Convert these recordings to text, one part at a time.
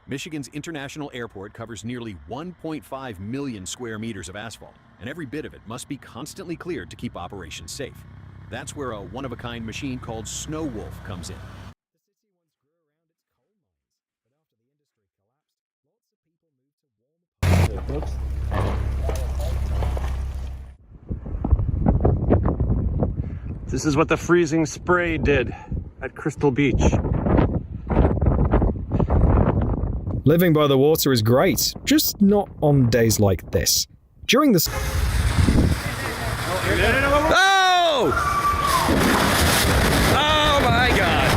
Michigan's International Airport covers nearly 1.5 million square meters of asphalt, and every bit of it must be constantly cleared to keep operations safe. That's where a one-of-a-kind machine called Snow Wolf comes in. This is what the freezing spray did at Crystal Beach. Living by the water is great, just not on days like this. During the... Oh! Oh my God!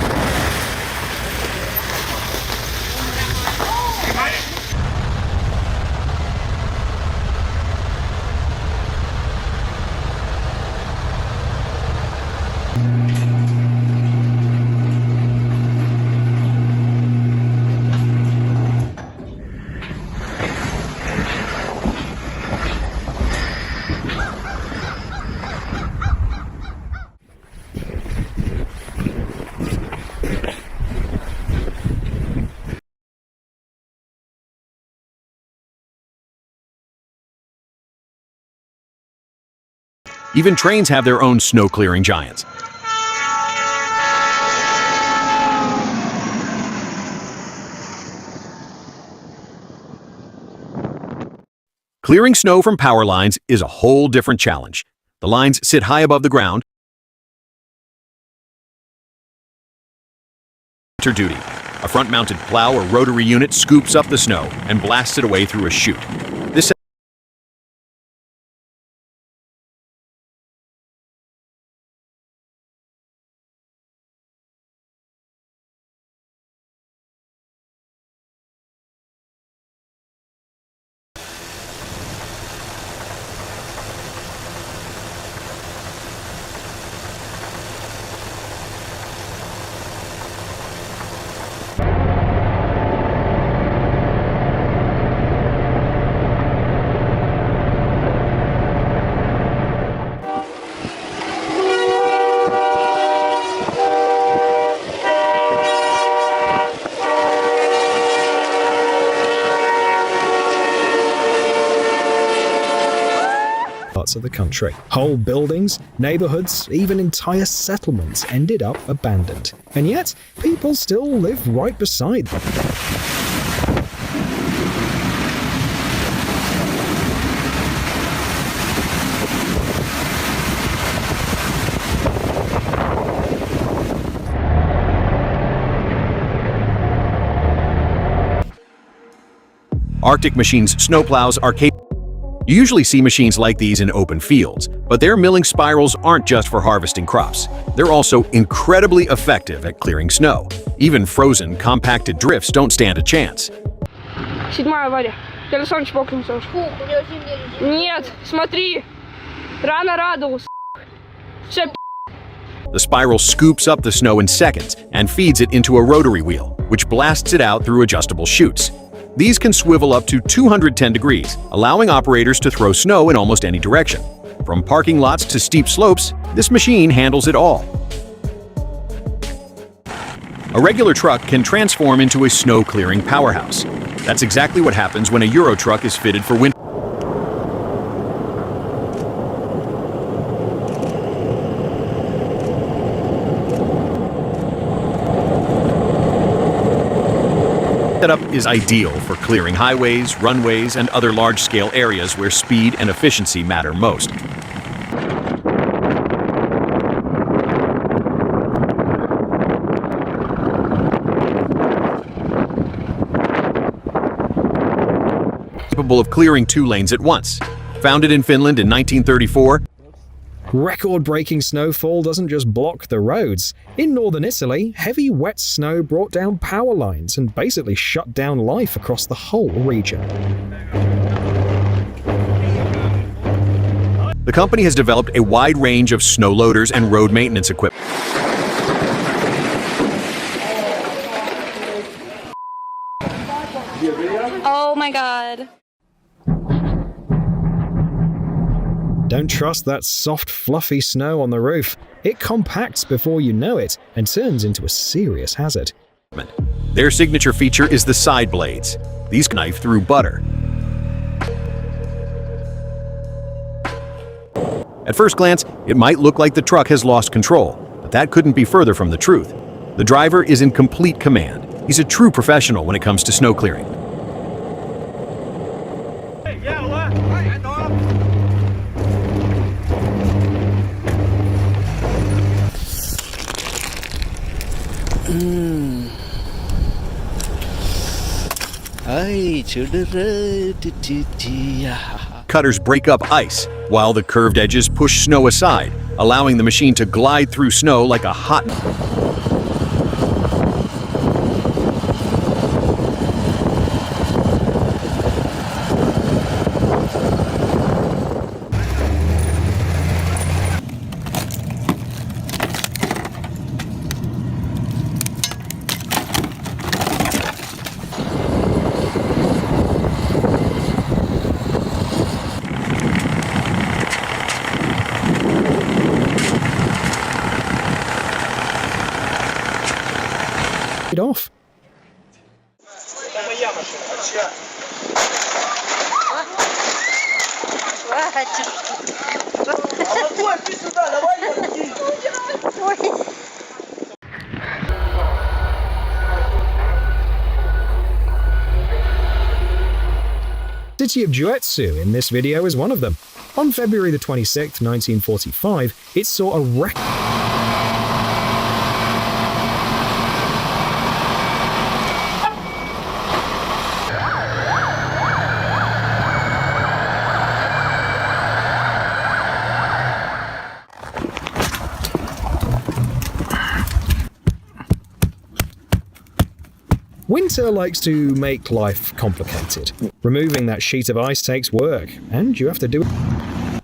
Even trains have their own snow-clearing giants. Clearing snow from power lines is a whole different challenge. The lines sit high above the ground. Duty. A front-mounted plow or rotary unit scoops up the snow and blasts it away through a chute. This parts of the country. Whole buildings, neighborhoods, even entire settlements ended up abandoned. And yet, people still live right beside them. Arctic Machines snowplows are capable. You usually see machines like these in open fields, but their milling spirals aren't just for harvesting crops. They're also incredibly effective at clearing snow. Even frozen, compacted drifts don't stand a chance. Седьмая авария. Телефон чпокнул. Нет, смотри. Рано радовался. Все. The spiral scoops up the snow in seconds and feeds it into a rotary wheel, which blasts it out through adjustable chutes. These can swivel up to 210 degrees, allowing operators to throw snow in almost any direction. From parking lots to steep slopes, this machine handles it all. A regular truck can transform into a snow-clearing powerhouse. That's exactly what happens when a Euro truck is fitted for winter. Setup is ideal for clearing highways, runways, and other large-scale areas where speed and efficiency matter most. Capable of clearing 2 lanes at once. Founded in Finland in 1934, Record-breaking snowfall doesn't just block the roads. In northern Italy, heavy wet snow brought down power lines and basically shut down life across the whole region. the company has developed a wide range of snow loaders and road maintenance equipment. Oh my God. Don't trust that soft, fluffy snow on the roof. It compacts before you know it and turns into a serious hazard. Their signature feature is the side blades. These knife through butter. At first glance, it might look like the truck has lost control, but that couldn't be further from the truth. The driver is in complete command. He's a true professional when it comes to snow clearing. Cutters break up ice, while the curved edges push snow aside, allowing the machine to glide through snow like a hot... it off. City of Juetsu in this video is one of them. On February the 26th, 1945, it saw a record. Winter likes to make life complicated. Removing that sheet of ice takes work, and you have to do it.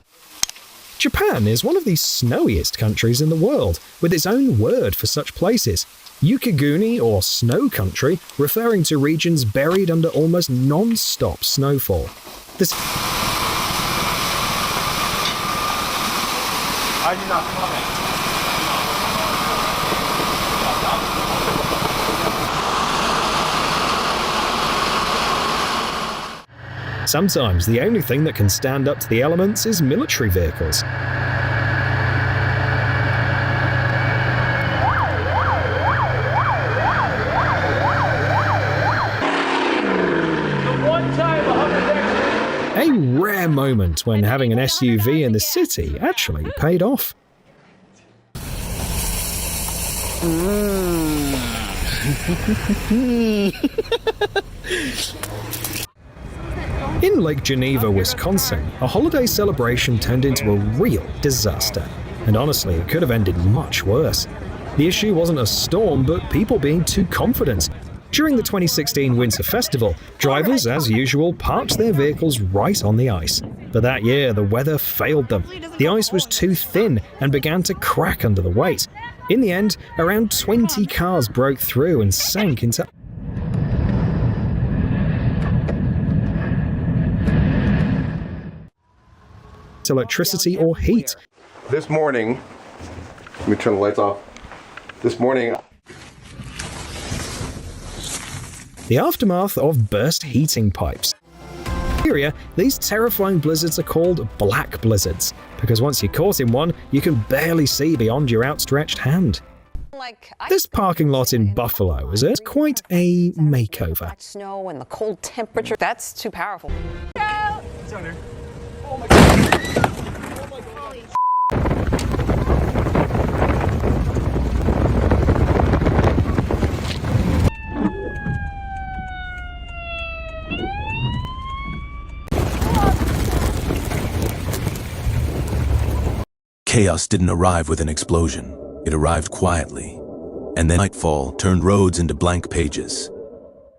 Japan is one of the snowiest countries in the world, with its own word for such places. Yukiguni, or snow country, referring to regions buried under almost non-stop snowfall. This Sometimes the only thing that can stand up to the elements is military vehicles. A rare moment when having an SUV in the city actually paid off. In Lake Geneva, Wisconsin, a holiday celebration turned into a real disaster. And honestly, it could have ended much worse. The issue wasn't a storm, but people being too confident. During the 2016 Winter Festival, drivers, as usual, parked their vehicles right on the ice. But that year, the weather failed them. The ice was too thin and began to crack under the weight. In the end, around 20 cars broke through and sank into electricity or heat. This morning, let me turn the lights off. This morning, The aftermath of burst heating pipes. In Syria, these terrifying blizzards are called black blizzards, because once you're caught in one, you can barely see beyond your outstretched hand. This parking lot in Buffalo is quite a makeover. Snow and the cold temperature. That's too powerful. Chaos didn't arrive with an explosion. It arrived quietly. And then nightfall turned roads into blank pages,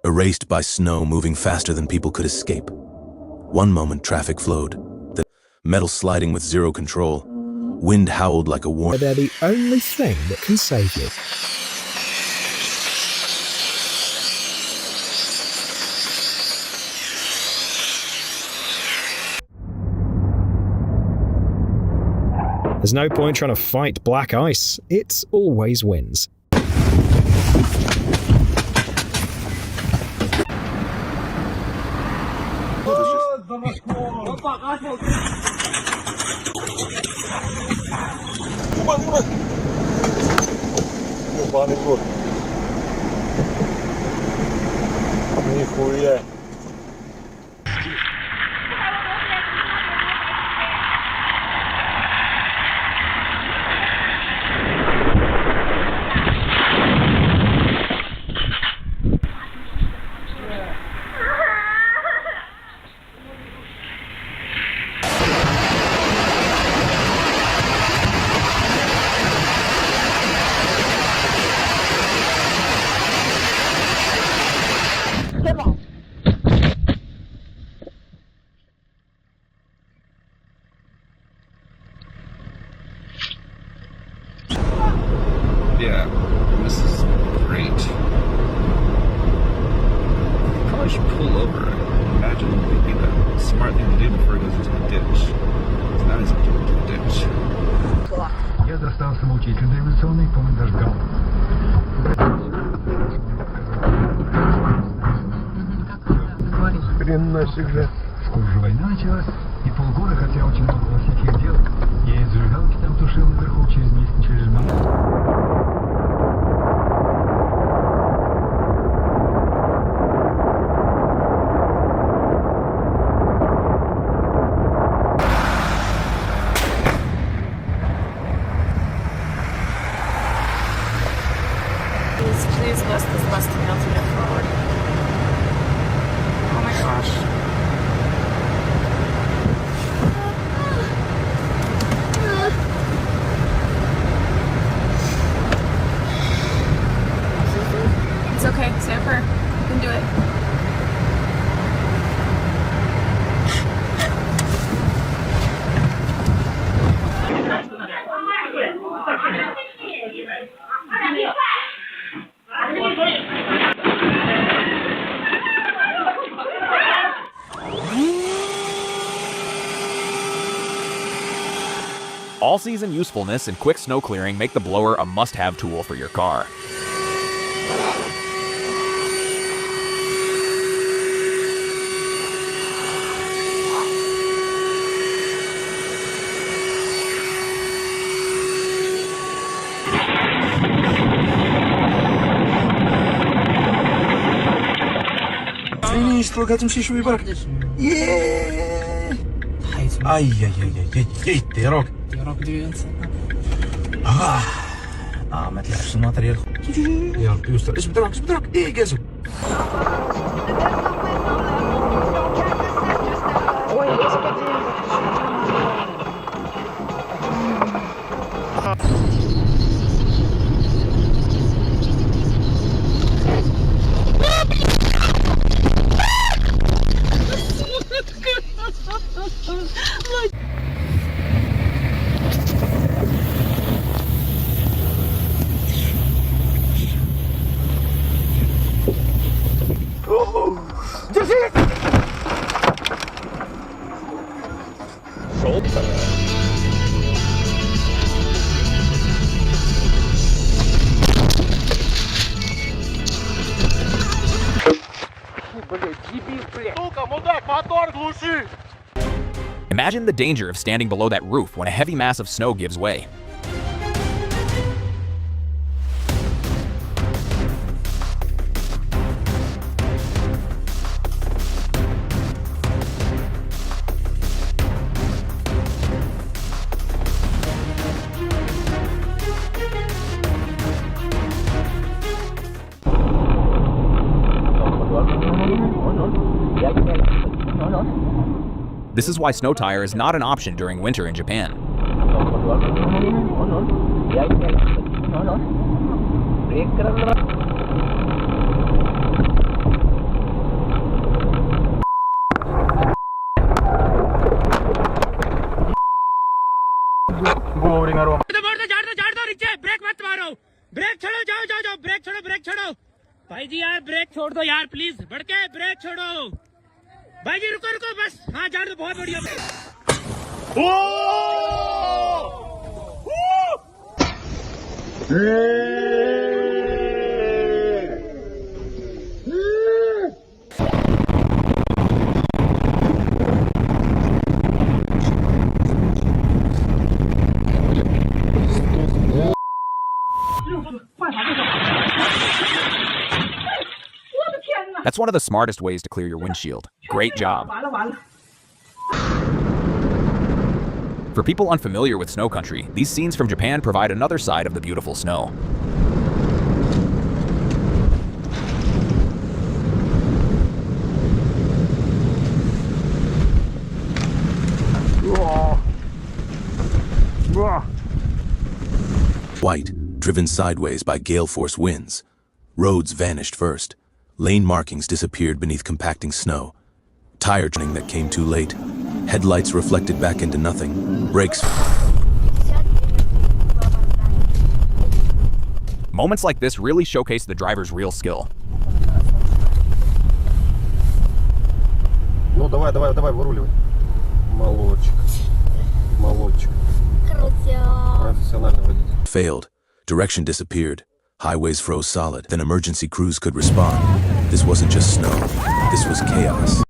erased by snow moving faster than people could escape. One moment traffic flowed, the metal sliding with zero control. Wind howled like a warning. They're the only thing that can save you. There's no point trying to fight black ice. It always wins. Нихуя. Yeah, this is great. Probably should pull over. Imagine it would be the smart thing to do before it goes into the ditch. That is going into the ditch. Я достал самоучительный революционный командаж ГАУ. Хрен себе. Скоро же война началась, и полгода, хотя очень много было всяких дел, я из зажигалки там тушил наверху через месяц, через жмот. Please list this busting out to get forward. Oh my gosh. It's okay, save her. You can do it. All-season usefulness and quick snow clearing make the blower a must-have tool for your car. Finish, look at him, she should be back. Yeah! Ай-яй-яй-яй-яй, ты рок. يا رب ينسى. ما تلعبش الماتريال. يا رب يستر. ايش بدرك ايش بدرك؟ ايه جازو. Ой, господи. Imagine the danger of standing below that roof when a heavy mass of snow gives way. This is why snow tire is not an option during winter in Japan. भाई जी यार break छोड़ दो यार please बढ़ के break छोड़ो भाई जी रुको रुको बस हाँ जान दो बहुत बढ़िया That's one of the smartest ways to clear your windshield. Great job. For people unfamiliar with snow country, these scenes from Japan provide another side of the beautiful snow. White, driven sideways by gale force winds. Roads vanished first. Lane markings disappeared beneath compacting snow. Tire tuning that came too late. Headlights reflected back into nothing. Brakes. Moments like this really showcase the driver's real skill. Ну давай, выруливай. Молодчик. Профессиональный водитель. Failed. Direction disappeared. Highways froze solid. Then emergency crews could respond. This wasn't just snow. This was chaos.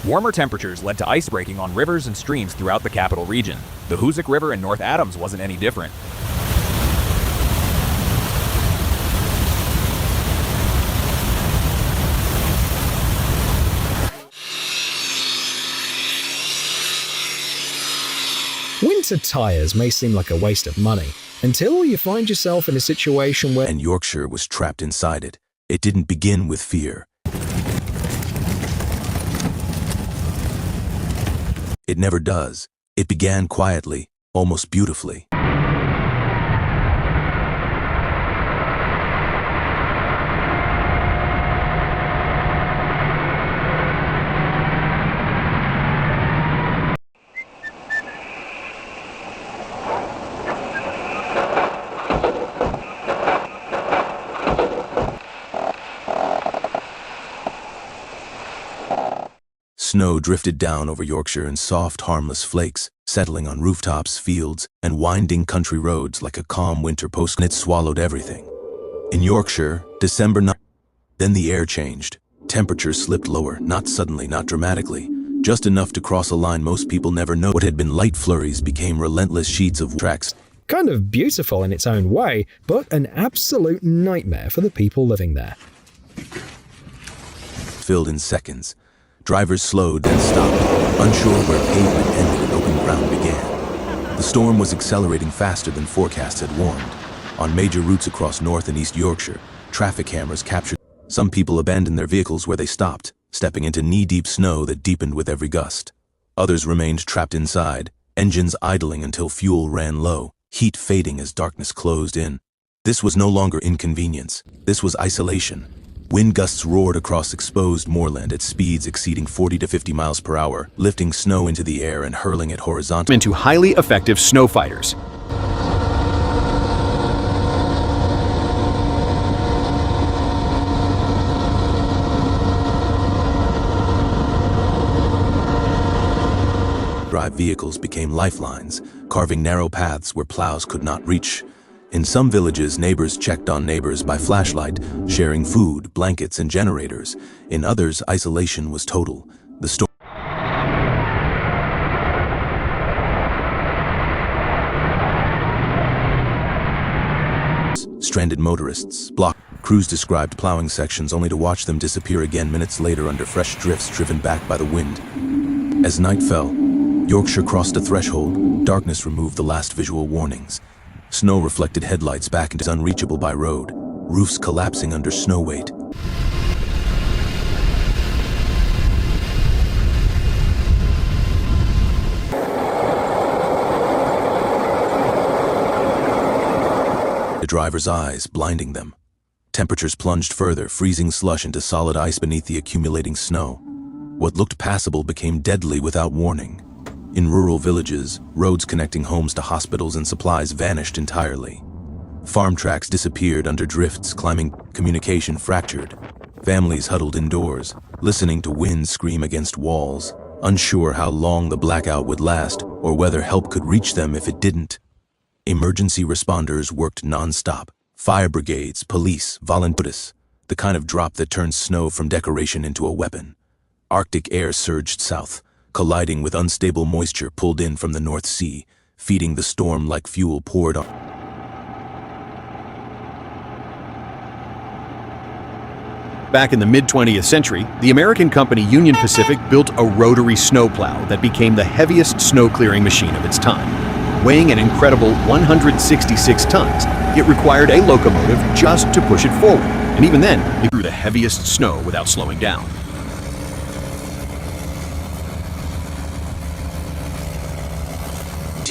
Warmer temperatures led to ice breaking on rivers and streams throughout the capital region. The Hoosic River in North Adams wasn't any different. Winter tyres may seem like a waste of money, until you find yourself in a situation where... And Yorkshire was trapped inside it. It didn't begin with fear. It never does. It began quietly, almost beautifully. Snow drifted down over Yorkshire in soft, harmless flakes, settling on rooftops, fields, and winding country roads like a calm winter post. It swallowed everything. In Yorkshire, December 9th. Then the air changed. Temperatures slipped lower, not suddenly, not dramatically, just enough to cross a line most people never know. What had been light flurries became relentless sheets of tracks. Kind of beautiful in its own way, but an absolute nightmare for the people living there. Filled in seconds. Drivers slowed, then stopped, unsure where pavement ended and open ground began. The storm was accelerating faster than forecasts had warned. On major routes across North and East Yorkshire, traffic cameras captured. Some people abandoned their vehicles where they stopped, stepping into knee-deep snow that deepened with every gust. Others remained trapped inside, engines idling until fuel ran low, heat fading as darkness closed in. This was no longer inconvenience. This was isolation. Wind gusts roared across exposed moorland at speeds exceeding 40 to 50 miles per hour, lifting snow into the air and hurling it horizontally. Into highly effective snow fighters. Drive vehicles became lifelines, carving narrow paths where plows could not reach. In some villages, neighbors checked on neighbors by flashlight, sharing food, blankets, and generators. In others, isolation was total. The storm. Stranded motorists, blocked. Crews described plowing sections only to watch them disappear again minutes later under fresh drifts driven back by the wind. As night fell, Yorkshire crossed a threshold. Darkness removed the last visual warnings. Snow reflected headlights back into unreachable by road, roofs collapsing under snow weight. The driver's eyes blinding them. Temperatures plunged further, freezing slush into solid ice beneath the accumulating snow. What looked passable became deadly without warning. In rural villages, roads connecting homes to hospitals and supplies vanished entirely. Farm tracks disappeared under drifts, communication fractured. Families huddled indoors, listening to wind scream against walls, unsure how long the blackout would last or whether help could reach them if it didn't. Emergency responders worked non-stop. Fire brigades, police, volunteers, the kind of drop that turns snow from decoration into a weapon. Arctic air surged south, colliding with unstable moisture pulled in from the North Sea, feeding the storm like fuel poured on. Back in the mid-20th century, the American company Union Pacific built a rotary snowplow that became the heaviest snow-clearing machine of its time. Weighing an incredible 166 tons, it required a locomotive just to push it forward, and even then, it threw the heaviest snow without slowing down.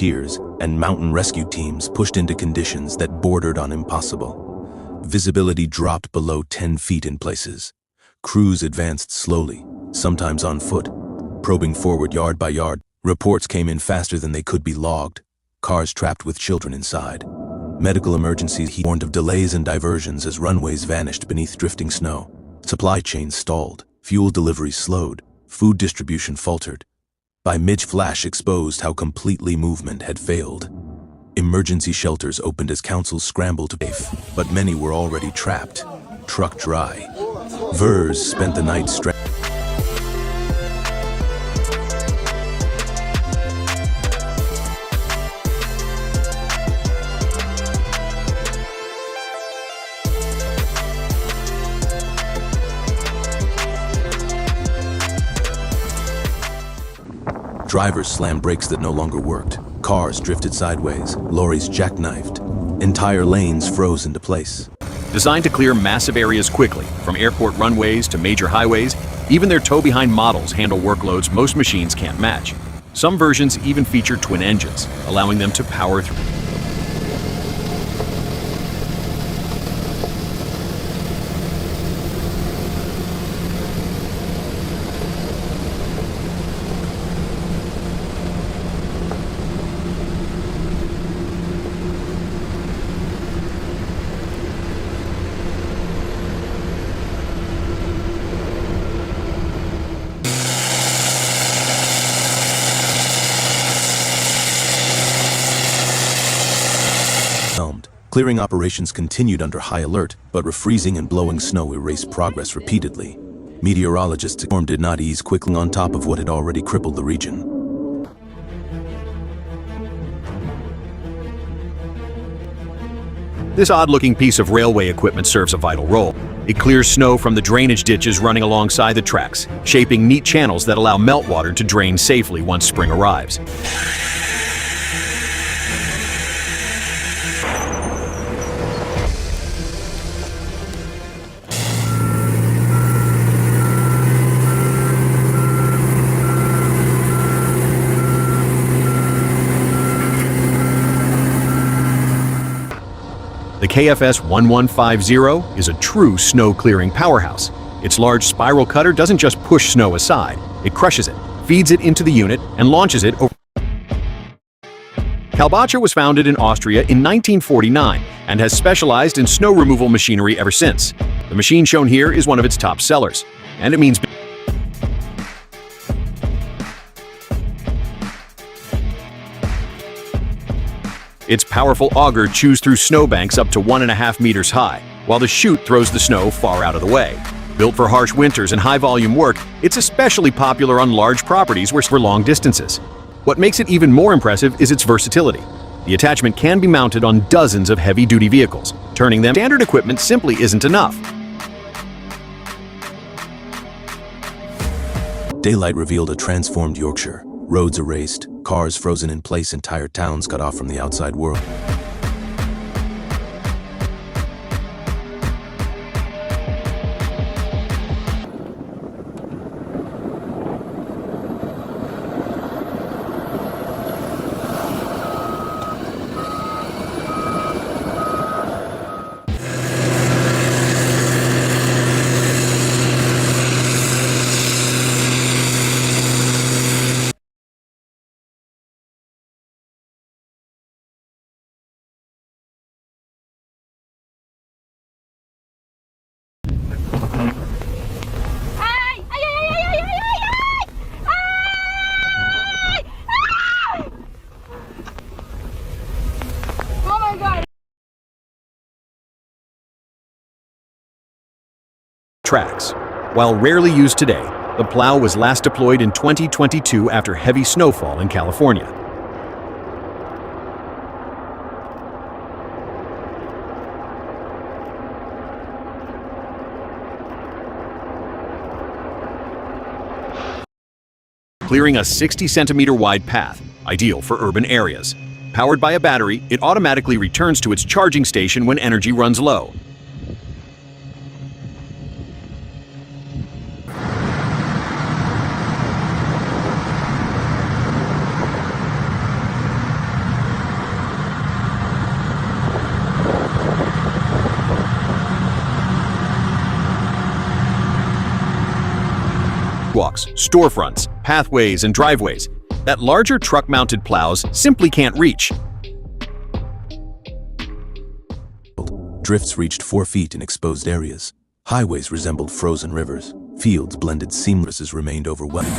Volunteers and mountain rescue teams pushed into conditions that bordered on impossible. Visibility dropped below 10 feet in places. Crews advanced slowly, sometimes on foot, probing forward yard by yard. Reports came in faster than they could be logged. Cars trapped with children inside. Medical emergencies warned of delays and diversions as runways vanished beneath drifting snow. Supply chains stalled, fuel deliveries slowed, food distribution faltered. By mid-flash exposed how completely movement had failed. Emergency shelters opened as councils scrambled to safe, but many were already trapped, truck dry. Vers spent the night Drivers slammed brakes that no longer worked. Cars drifted sideways. Lorries jackknifed. Entire lanes froze into place. Designed to clear massive areas quickly, from airport runways to major highways, even their tow-behind models handle workloads most machines can't match. Some versions even feature twin engines, allowing them to power through. Clearing operations continued under high alert, but refreezing and blowing snow erased progress repeatedly. Meteorologists' storm did not ease quickly on top of what had already crippled the region. This odd-looking piece of railway equipment serves a vital role. It clears snow from the drainage ditches running alongside the tracks, shaping neat channels that allow meltwater to drain safely once spring arrives. The KFS 1150 is a true snow-clearing powerhouse. Its large spiral cutter doesn't just push snow aside, it crushes it, feeds it into the unit, and launches it over. Kalbacher was founded in Austria in 1949 and has specialized in snow removal machinery ever since. The machine shown here is one of its top sellers, and it means its powerful auger chews through snowbanks up to 1.5 meters high, while the chute throws the snow far out of the way. Built for harsh winters and high-volume work, it's especially popular on large properties for long distances. What makes it even more impressive is its versatility. The attachment can be mounted on dozens of heavy-duty vehicles. Turning them standard equipment simply isn't enough. Daylight revealed a transformed Yorkshire. Roads erased, cars frozen in place, entire towns cut off from the outside world. tracks. While rarely used today, the plow was last deployed in 2022 after heavy snowfall in California. Clearing a 60-centimeter wide path, ideal for urban areas. Powered by a battery, it automatically returns to its charging station when energy runs low. Walks, storefronts, pathways, and driveways that larger truck-mounted plows simply can't reach. Drifts reached 4 feet in exposed areas. Highways resembled frozen rivers. Fields blended seamlessly remained overwhelming.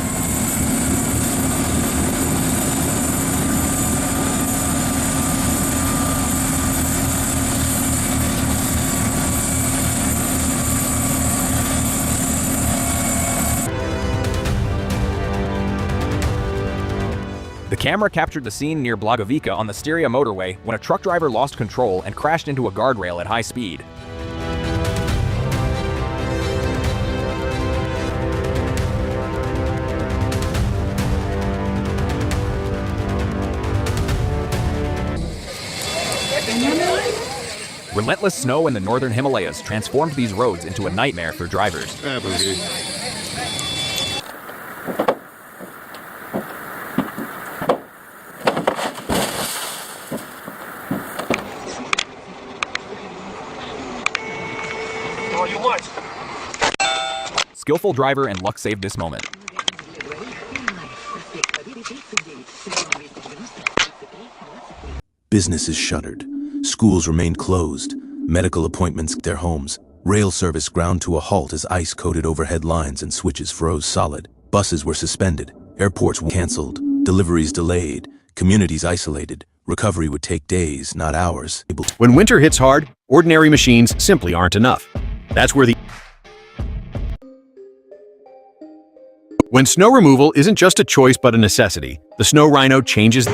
The camera captured the scene near Blagovica on the Styria motorway when a truck driver lost control and crashed into a guardrail at high speed. Relentless snow in the northern Himalayas transformed these roads into a nightmare for drivers. Skillful driver and luck saved this moment. Businesses shuttered. Schools remained closed. Medical appointments their homes. Rail service ground to a halt as ice coated overhead lines and switches froze solid. Buses were suspended. Airports were canceled. Deliveries delayed. Communities isolated. Recovery would take days, not hours. When winter hits hard, ordinary machines simply aren't enough. That's where When snow removal isn't just a choice but a necessity, the Snow Rhino changes.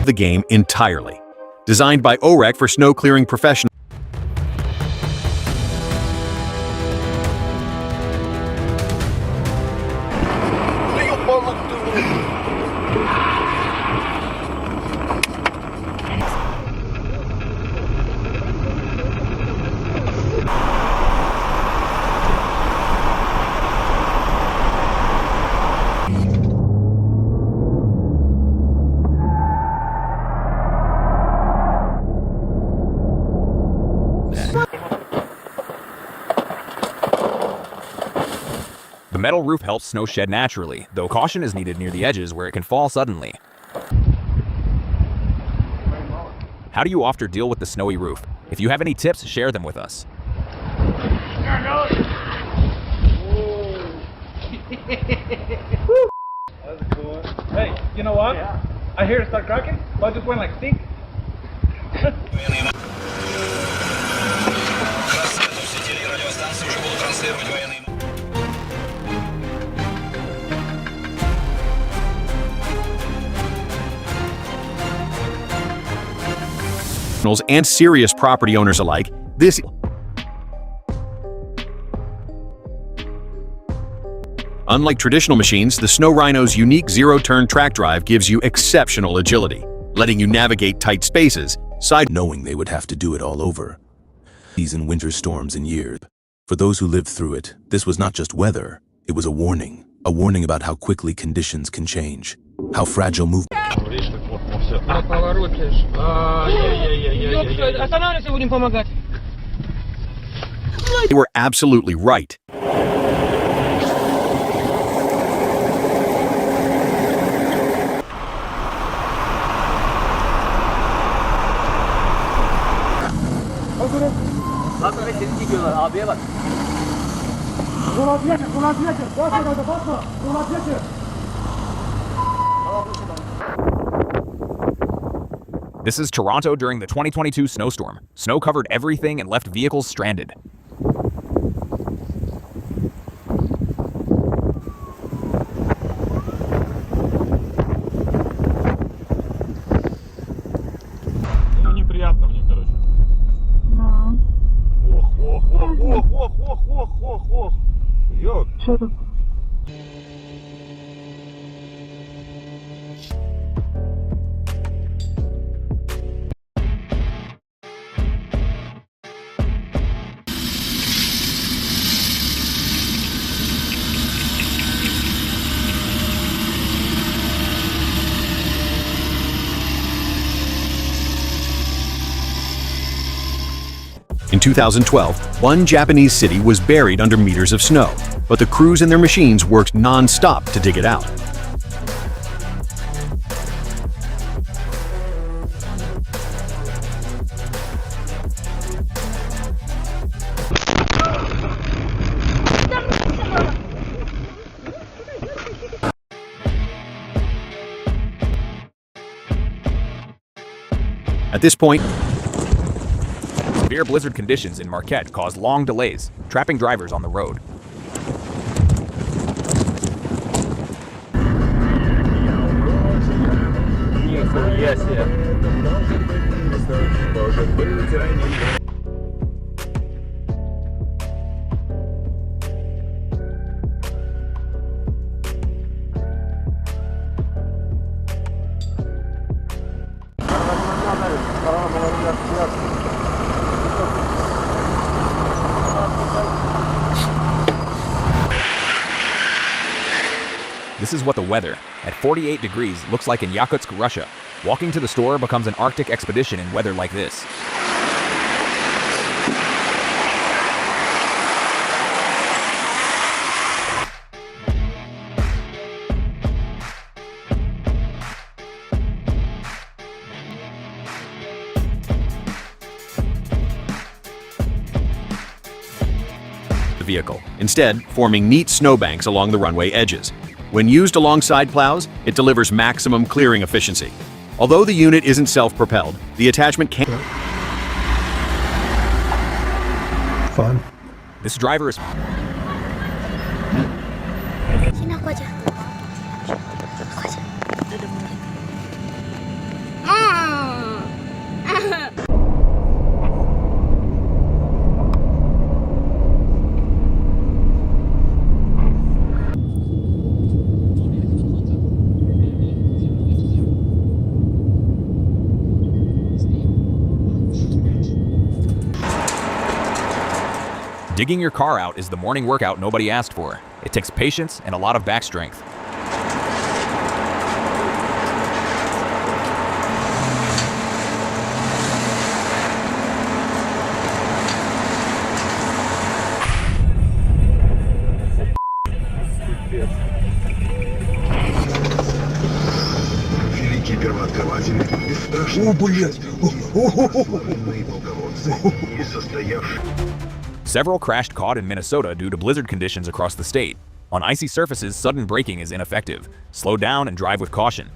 The game entirely. Designed by OREC for snow clearing professionals. The metal roof helps snow shed naturally, though caution is needed near the edges where it can fall suddenly. How do you often deal with the snowy roof? If you have any tips, share them with us. That's a cool one. Hey, you know what? Yeah. I hear it start cracking, but I just went like stink. And serious property owners alike, this unlike traditional machines, the Snow Rhino's unique zero-turn track drive gives you exceptional agility, letting you navigate tight spaces, knowing they would have to do it all over. These and winter storms in years. For those who lived through it, this was not just weather, it was a warning about how quickly conditions can change, how fragile movement. They were absolutely right. Bak Mehmet seni çekiyorlar. Abiye bak. This is Toronto during the 2022 snowstorm. Snow covered everything and left vehicles stranded. Ну, неприятно мне, короче. Ох. Ёк. Что тут? In 2012, one Japanese city was buried under meters of snow, but the crews and their machines worked non-stop to dig it out. At this point, severe blizzard conditions in Marquette caused long delays, trapping drivers on the road. This is what the weather, at 48 degrees, looks like in Yakutsk, Russia. Walking to the store becomes an Arctic expedition in weather like this. the vehicle, instead forming neat snowbanks along the runway edges. When used alongside plows, it delivers maximum clearing efficiency. Although the unit isn't self-propelled, the attachment can... Fun. This driver is... Digging your car out is the morning workout nobody asked for. It takes patience and a lot of back strength. Великий первооткрыватель, бесстрашный. О, блядь! Несостоявший. Several crashed caught in Minnesota due to blizzard conditions across the state. On icy surfaces, sudden braking is ineffective. Slow down and drive with caution.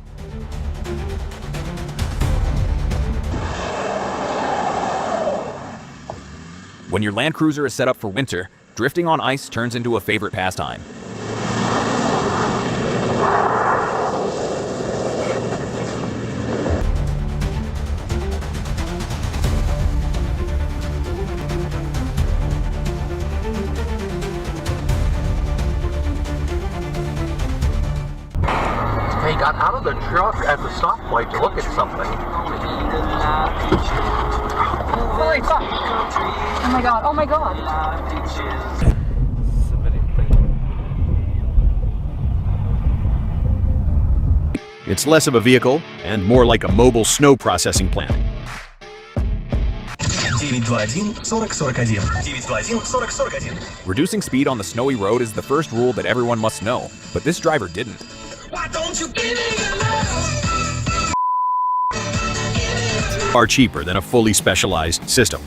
When your Land Cruiser is set up for winter, drifting on ice turns into a favorite pastime. He got out of the truck at the stoplight to look at something. Holy fuck! Oh my god, oh my god! It's less of a vehicle and more like a mobile snow processing plant. 921 40 41. 921 40 41. Reducing speed on the snowy road is the first rule that everyone must know, but this driver didn't. Why don't you give me your love? Are cheaper than a fully specialized system.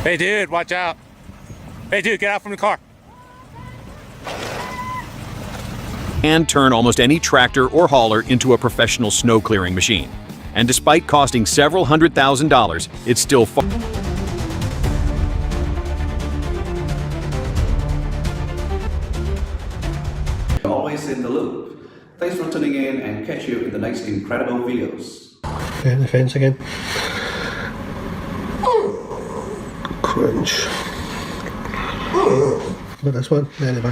Hey, dude, watch out. Hey, dude, get out from the car. And turn almost any tractor or hauler into a professional snow clearing machine. And despite costing several $100,000, it's still far. Always in the loop. Thanks for tuning in and catch you in the next incredible videos. Okay, the fence again. Crunch. But this one, anyway.